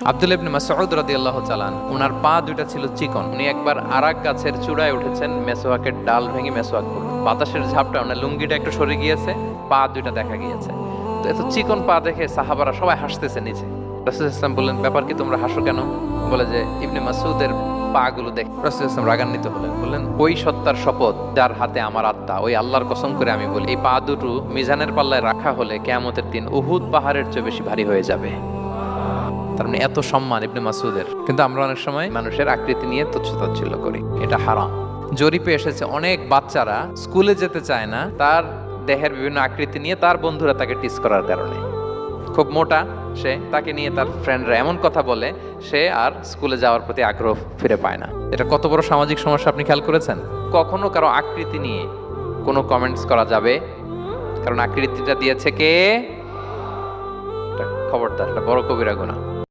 আব্দুল্লাহ ইবনে মাসউদ রাদিয়াল্লাহু তাআলা ওনার পা দুইটা ছিল চিকন। উনি একবার আরাক গাছের চূড়ায় উঠেছেন, মেসওয়াকের ডাল ভেঙে মেসওয়াক করলেন। বাতাসের ঝাপটা ওনার লুঙ্গিটা একটু সরে গিয়েছে, পা দুইটা দেখা গিয়েছে। তো এত চিকন পা দেখে সাহাবারা সবাই হাসতেছে নিচে। রাসূল ইসলাম বললেন, ব্যাপার কি, তোমরা হাসো কেন? বলে যে ইবনে মাসউদের পা গুলো দেখে রাসূল ইসলাম রাগান্বিত হলেন। বললেন, ওই সত্তার শপথ যার হাতে আমার আত্মা, ওই আল্লাহর কসম করে আমি বলি, এই পা দুটো মিজানের পাল্লায় রাখা হলে কিয়ামতের দিন উহুদ পাহাড়ের চেয়ে বেশি ভারী হয়ে যাবে। তার মানে এত সম্মান ইবনে মাসউদের। কিন্তু আমরা অনেক সময় মানুষের আকৃতি নিয়ে তুচ্ছ-তাচ্ছিল্য করি, এটা হারাম। জরিপে এসেছে অনেক বাচ্চারা স্কুলে যেতে চায় না তার দেহের বিভিন্ন আকৃতি নিয়ে, তার বন্ধুরা তাকে টিজ করার কারণে। খুব মোটা সে, তাকে নিয়ে তার ফ্রেন্ডরা এমন কথা বলে, সে আর স্কুলে যাওয়ার প্রতি আগ্রহ ফিরে পায় না। এটা কত বড় সামাজিক সমস্যা আপনি খেয়াল করেছেন? কখনো কারো আকৃতি নিয়ে কোনো কমেন্টস করা যাবে? কারণ আকৃতিটা দিয়েছে কে? খবরদার, এটা বড় কবিরা গুনাহ।